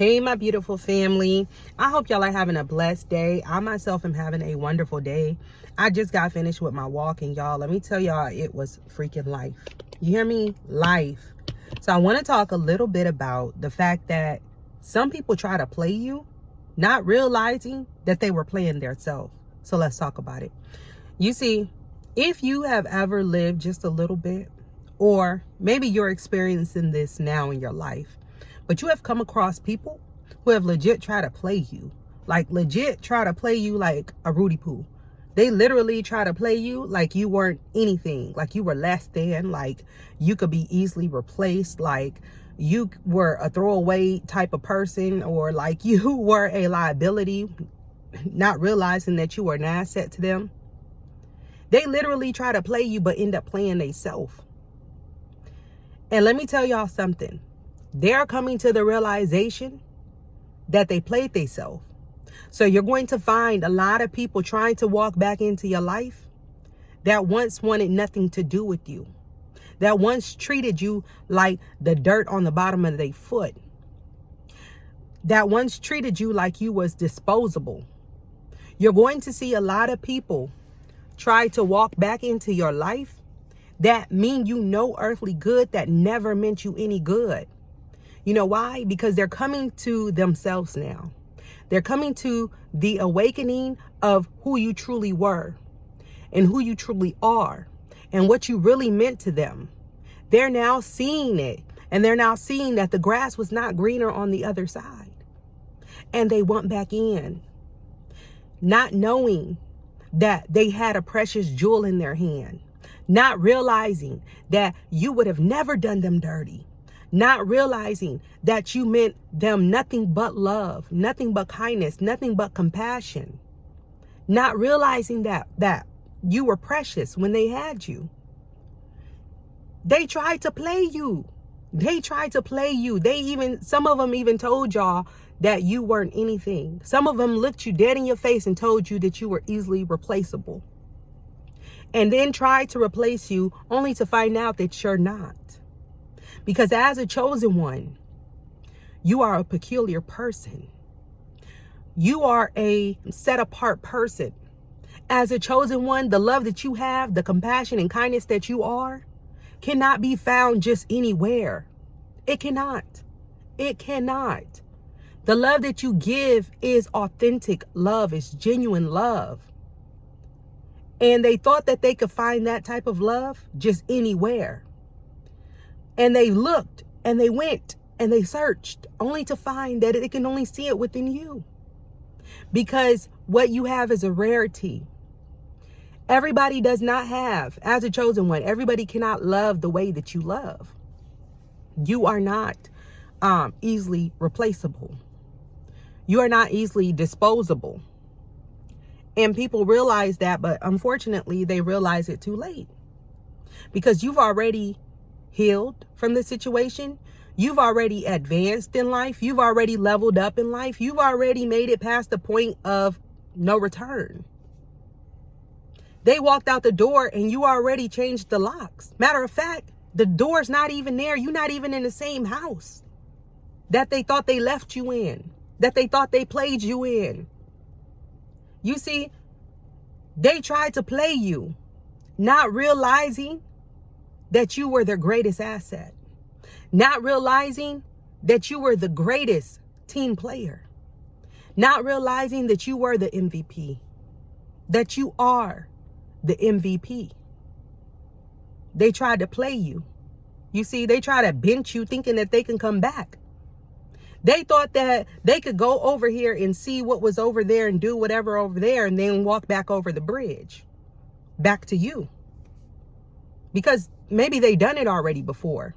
Hey, my beautiful family. I hope y'all are having a blessed day. I myself am having a wonderful day. I just got finished with my walk, and y'all, let me tell y'all, it was freaking life. You hear me? Life. So I want to talk a little bit about the fact that some people try to play you, not realizing that they were playing themselves. So let's talk about it. You see, if you have ever lived just a little bit, or maybe you're experiencing this now in your life, but you have come across people who have legit tried to play you, like legit try to play you like a Rudy Poo. They literally try to play you like you weren't anything, like you were less than, like you could be easily replaced, like you were a throwaway type of person, or like you were a liability, not realizing that you were an asset to them. They literally try to play you, but end up playing themselves. And let me tell y'all something. They're coming to the realization that they played themselves. So you're going to find a lot of people trying to walk back into your life that once wanted nothing to do with you, that once treated you like the dirt on the bottom of their foot, that once treated you like you was disposable. You're going to see a lot of people try to walk back into your life that mean you no earthly good, that never meant you any good. You know why? Because they're coming to themselves now. They're coming to the awakening of who you truly were and who you truly are and what you really meant to them. They're now seeing it, and they're now seeing that the grass was not greener on the other side. And they want back in, not knowing that they had a precious jewel in their hand, not realizing that you would have never done them dirty. Not realizing that you meant them nothing but love, nothing but kindness, nothing but compassion. Not realizing that you were precious when they had you. They tried to play you. They tried to play you. Some of them even told y'all that you weren't anything. Some of them looked you dead in your face and told you that you were easily replaceable. And then tried to replace you only to find out that you're not. Because as a chosen one, you are a peculiar person. You are a set apart person. As a chosen one, the love that you have, the compassion and kindness that you are, cannot be found just anywhere. It cannot. It cannot. The love that you give is authentic love. It's genuine love. And they thought that they could find that type of love just anywhere. And they looked and they went and they searched only to find that they can only see it within you. Because what you have is a rarity. Everybody does not have, as a chosen one, everybody cannot love the way that you love. You are not easily replaceable. You are not easily disposable. And people realize that, but unfortunately, they realize it too late. Because you've already healed from the situation. You've already advanced in life. You've already leveled up in life. You've already made it past the point of no return. They walked out the door and you already changed the locks. Matter of fact, the door's not even there. You're not even in the same house that they thought they left you in, that they thought they played you in. You see, they tried to play you, not realizing that you were their greatest asset, not realizing that you were the greatest team player, not realizing that you were the MVP, that you are the MVP. They tried to play you. You see, they try to bench you thinking that they can come back. They thought that they could go over here and see what was over there and do whatever over there and then walk back over the bridge, back to you. Because maybe they done it already before.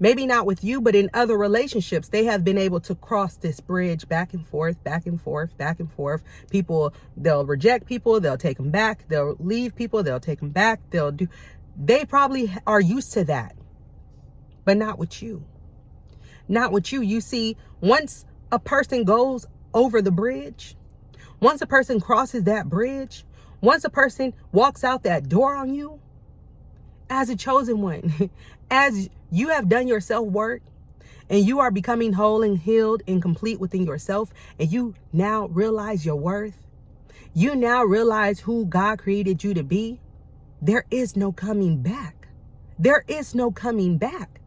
Maybe not with you, but in other relationships, they have been able to cross this bridge back and forth, back and forth, back and forth. People, they'll reject people, they'll take them back, they'll leave people, they'll take them back, they probably are used to that, but not with you. Not with you. You see, once a person goes over the bridge, once a person crosses that bridge, once a person walks out that door on you, as a chosen one, as you have done your self-work and you are becoming whole and healed and complete within yourself, and you now realize your worth, you now realize who God created you to be, there is no coming back. There is no coming back.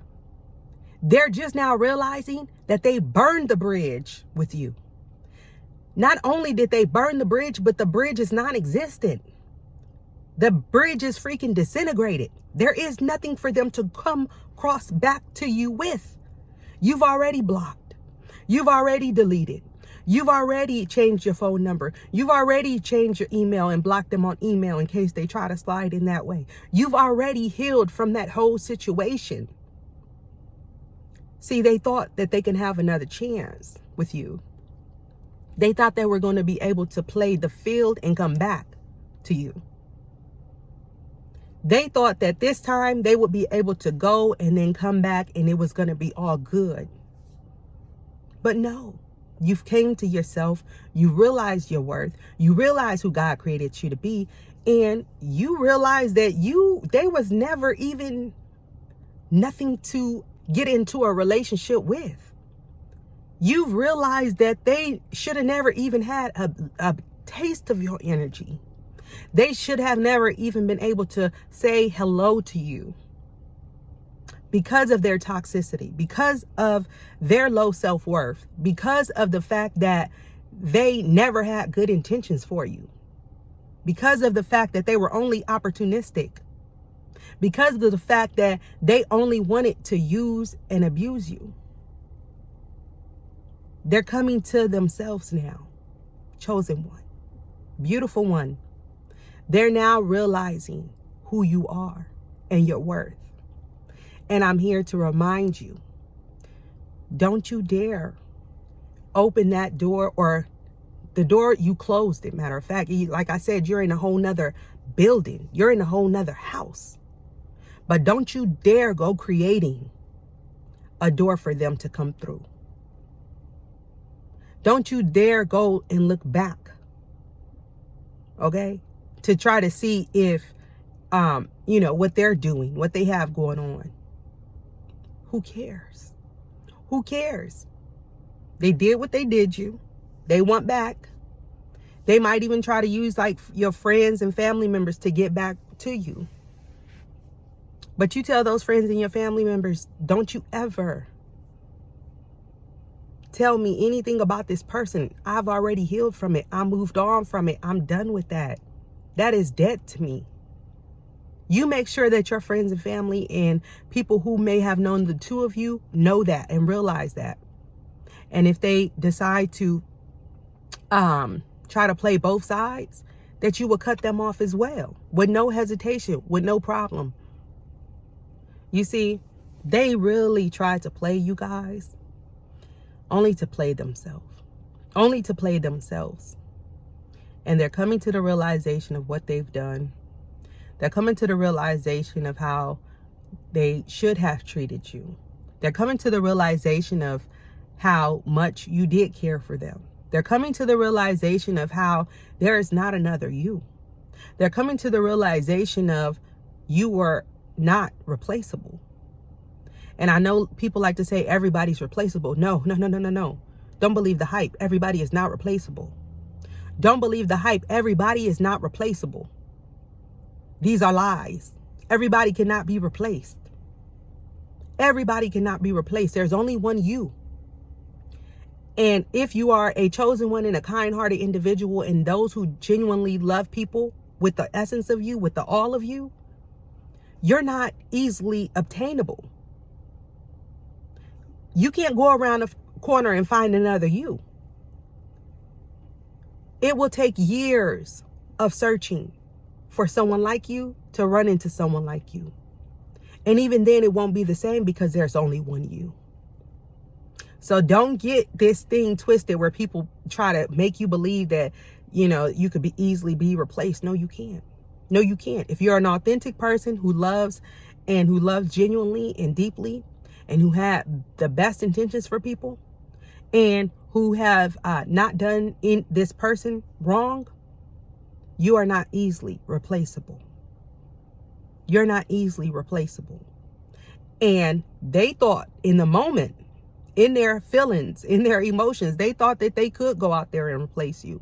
They're just now realizing that they burned the bridge with you. Not only did they burn the bridge, but the bridge is non-existent. The bridge is freaking disintegrated. There is nothing for them to come cross back to you with. You've already blocked. You've already deleted. You've already changed your phone number. You've already changed your email and blocked them on email in case they try to slide in that way. You've already healed from that whole situation. See, they thought that they can have another chance with you. They thought they were going to be able to play the field and come back to you. They thought that this time they would be able to go and then come back and it was going to be all good. But no, you've came to yourself. You realize your worth. You realize who God created you to be. And you realize that they was never even nothing to get into a relationship with. You've realized that they should have never even had a taste of your energy. They should have never even been able to say hello to you because of their toxicity, because of their low self-worth, because of the fact that they never had good intentions for you, because of the fact that they were only opportunistic, because of the fact that they only wanted to use and abuse you. They're coming to themselves now. Chosen one. Beautiful one. They're now realizing who you are and your worth. And I'm here to remind you, don't you dare open that door, or the door you closed it. Matter of fact, like I said, you're in a whole nother building. You're in a whole nother house. But don't you dare go creating a door for them to come through. Don't you dare go and look back, okay, to try to see if, what they're doing, what they have going on. Who cares? Who cares? They did what they did you. They want back. They might even try to use like your friends and family members to get back to you. But you tell those friends and your family members, don't you ever tell me anything about this person. I've already healed from it. I moved on from it. I'm done with that. That is dead to me. You make sure that your friends and family and people who may have known the two of you know that and realize that. And if they decide to try to play both sides, that you will cut them off as well with no hesitation, with no problem. You see, they really tried to play you guys. Only to play themselves. Only to play themselves. And they're coming to the realization of what they've done. They're coming to the realization of how they should have treated you. They're coming to the realization of how much you did care for them. They're coming to the realization of how there is not another you. They're coming to the realization of you were not replaceable. And I know people like to say everybody's replaceable. No. Don't believe the hype. Everybody is not replaceable. Don't believe the hype. Everybody is not replaceable. These are lies. Everybody cannot be replaced. Everybody cannot be replaced. There's only one you. And if you are a chosen one and a kind-hearted individual, and those who genuinely love people with the essence of you, with the all of you, you're not easily obtainable. You can't go around a corner and find another you. It will take years of searching for someone like you to run into someone like you. And even then it won't be the same because there's only one you. So don't get this thing twisted where people try to make you believe that, you could easily be replaced. No, you can't. No, you can't. If you're an authentic person who loves genuinely and deeply, and who had the best intentions for people, and who have not done in this person wrong, you are not easily replaceable. You're not easily replaceable. And they thought in the moment in their feelings, in their emotions. They thought that they could go out there and replace you.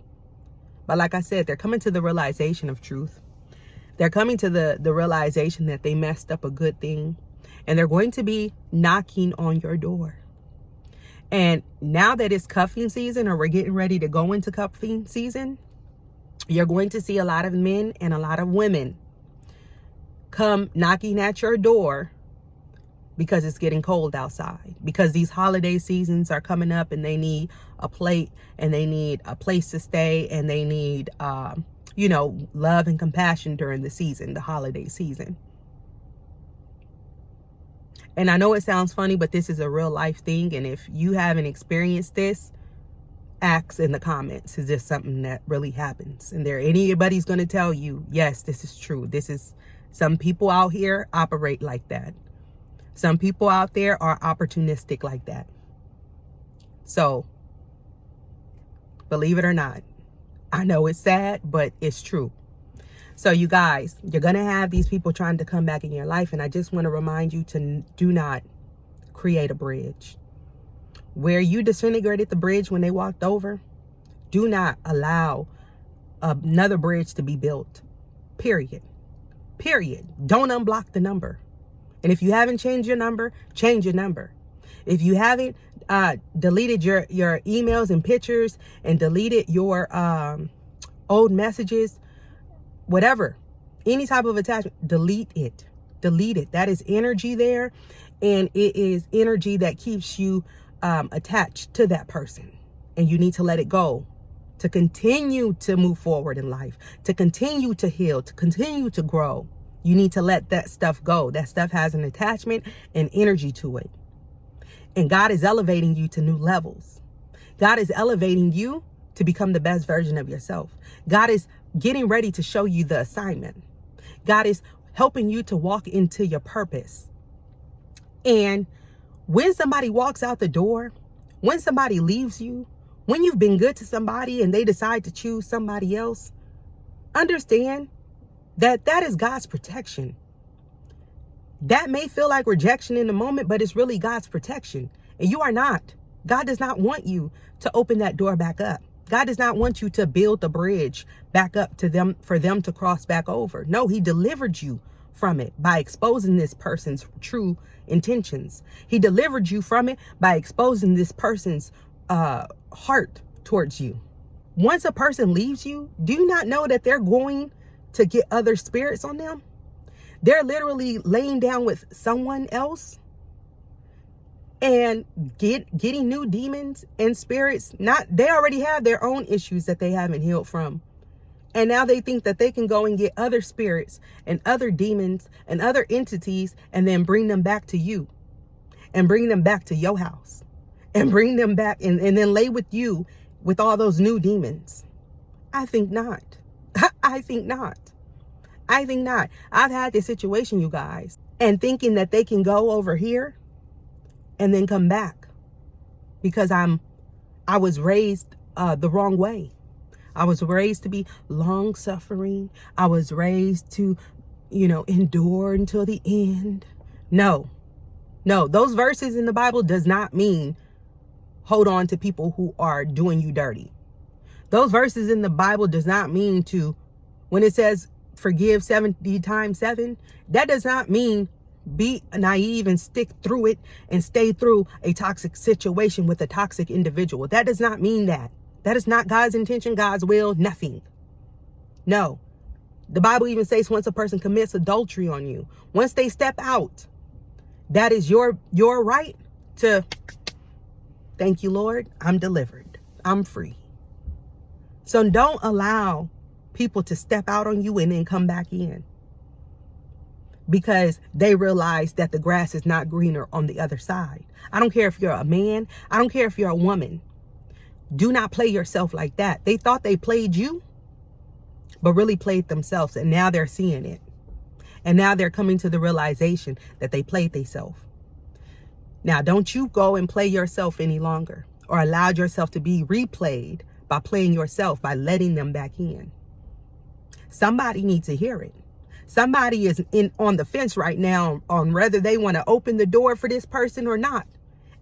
But like I said, they're coming to the realization of truth. They're coming to the realization that they messed up a good thing. And they're going to be knocking on your door. And now that it's cuffing season, or we're getting ready to go into cuffing season, you're going to see a lot of men and a lot of women come knocking at your door because it's getting cold outside, because these holiday seasons are coming up and they need a plate and they need a place to stay and they need, love and compassion during the season, the holiday season. And I know it sounds funny, but this is a real life thing. And if you haven't experienced this, ask in the comments, is this something that really happens? And anybody's going to tell you, yes, this is true. Some people out here operate like that. Some people out there are opportunistic like that. So, believe it or not, I know it's sad, but it's true. So you guys, you're going to have these people trying to come back in your life. And I just want to remind you to do not create a bridge. Where you disintegrated the bridge when they walked over, do not allow another bridge to be built. Period. Don't unblock the number. And if you haven't changed your number, change your number. If you haven't deleted your emails and pictures and deleted your old messages, whatever, any type of attachment, delete it. That is energy there. And it is energy that keeps you attached to that person. And you need to let it go to continue to move forward in life, to continue to heal, to continue to grow. You need to let that stuff go. That stuff has an attachment and energy to it. And God is elevating you to new levels. God is elevating you to become the best version of yourself. God is getting ready to show you the assignment. God is helping you to walk into your purpose. And when somebody walks out the door, when somebody leaves you, when you've been good to somebody and they decide to choose somebody else, understand that is God's protection. That may feel like rejection in the moment, but it's really God's protection. And you are not. God does not want you to open that door back up. God does not want you to build the bridge back up to them for them to cross back over. No, he delivered you from it by exposing this person's true intentions. He delivered you from it by exposing this person's heart towards you. Once a person leaves you, do you not know that they're going to get other spirits on them? They're literally laying down with someone else and getting new demons and spirits. They already have their own issues that they haven't healed from. And now they think that they can go and get other spirits and other demons and other entities and then bring them back to you and bring them back to your house and bring them back and then lay with you with all those new demons. I think not. I think not. I've had this situation, you guys, and thinking that they can go over here and then come back because I was raised the wrong way. I was raised to be long suffering. I was raised to, endure until the end. No, those verses in the Bible does not mean hold on to people who are doing you dirty. Those verses in the Bible does not mean when it says forgive 70 times 7, that does not mean be naive and stick through it and stay through a toxic situation with a toxic individual. That does not mean that. That is not God's intention, God's will, nothing. No. The Bible even says once a person commits adultery on you, once they step out, that is your right to, thank you, Lord, I'm delivered. I'm free. So don't allow people to step out on you and then come back in because they realize that the grass is not greener on the other side. I don't care if you're a man. I don't care if you're a woman. Do not play yourself like that. They thought they played you, but really played themselves. And now they're seeing it. And now they're coming to the realization that they played themselves. Now, don't you go and play yourself any longer or allow yourself to be replayed by playing yourself, by letting them back in. Somebody needs to hear it. Somebody is on the fence right now on whether they want to open the door for this person or not.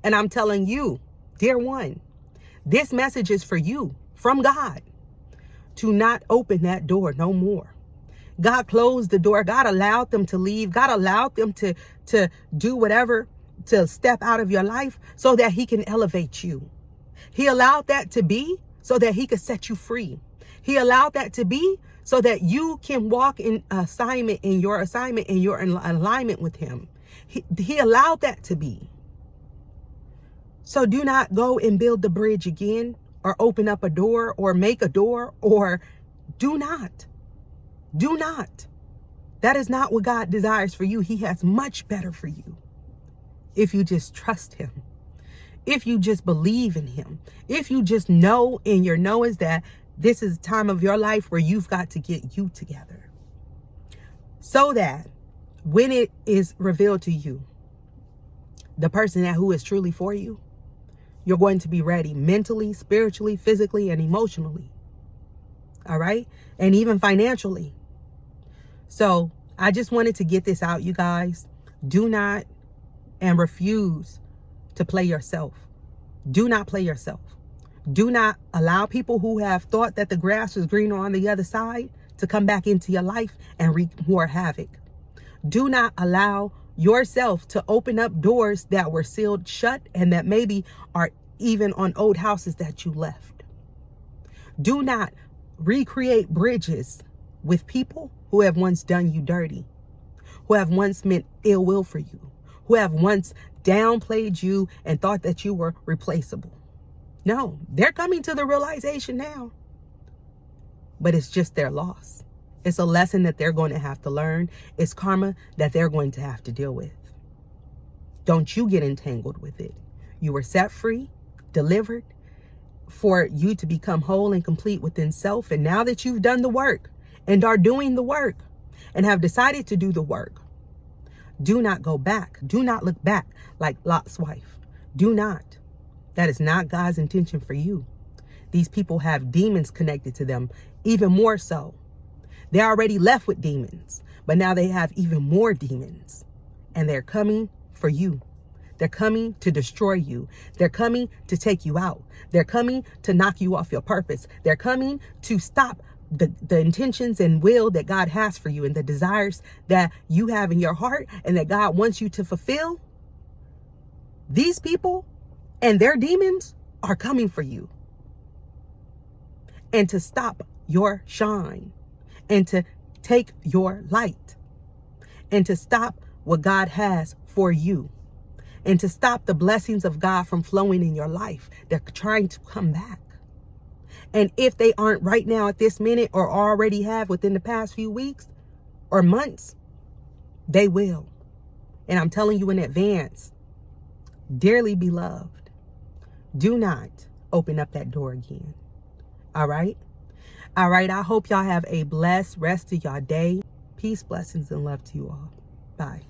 And I'm telling you, dear one, this message is for you from God to not open that door no more. God closed the door. God allowed them to leave. God allowed them to do whatever, to step out of your life so that he can elevate you. He allowed that to be so that he could set you free. He allowed that to be so that you can walk in your alignment with him. He allowed that to be. So do not go and build the bridge again, or open up a door, or make a door, or do not. Do not. That is not what God desires for you. He has much better for you. If you just trust him, if you just believe in him, if you just know in your knowings that this is a time of your life where you've got to get you together, so that when it is revealed to you, the person who is truly for you, you're going to be ready mentally, spiritually, physically, and emotionally. All right. And even financially. So I just wanted to get this out, you guys. Do not and refuse to play yourself. Do not play yourself. Do not allow people who have thought that the grass was greener on the other side to come back into your life and wreak more havoc. Do not allow yourself to open up doors that were sealed shut and that maybe are even on old houses that you left. Do not recreate bridges with people who have once done you dirty, who have once meant ill will for you, who have once downplayed you and thought that you were replaceable. No, they're coming to the realization now, but it's just their loss. It's a lesson that they're going to have to learn. It's karma that they're going to have to deal with. Don't you get entangled with it. You were set free, delivered, for you to become whole and complete within self. And now that you've done the work and are doing the work and have decided to do the work, do not go back. Do not look back like Lot's wife. Do not. That is not God's intention for you. These people have demons connected to them, even more so. They're already left with demons, but now they have even more demons, and they're coming for you. They're coming to destroy you. They're coming to take you out. They're coming to knock you off your purpose. They're coming to stop the intentions and will that God has for you and the desires that you have in your heart and that God wants you to fulfill. These people and their demons are coming for you and to stop your shine and to take your light and to stop what God has for you and to stop the blessings of God from flowing in your life. They're trying to come back. And if they aren't right now at this minute or already have within the past few weeks or months, they will. And I'm telling you in advance, dearly beloved, do not open up that door again. All right? All right. I hope y'all have a blessed rest of y'all day. Peace, blessings, and love to you all. Bye.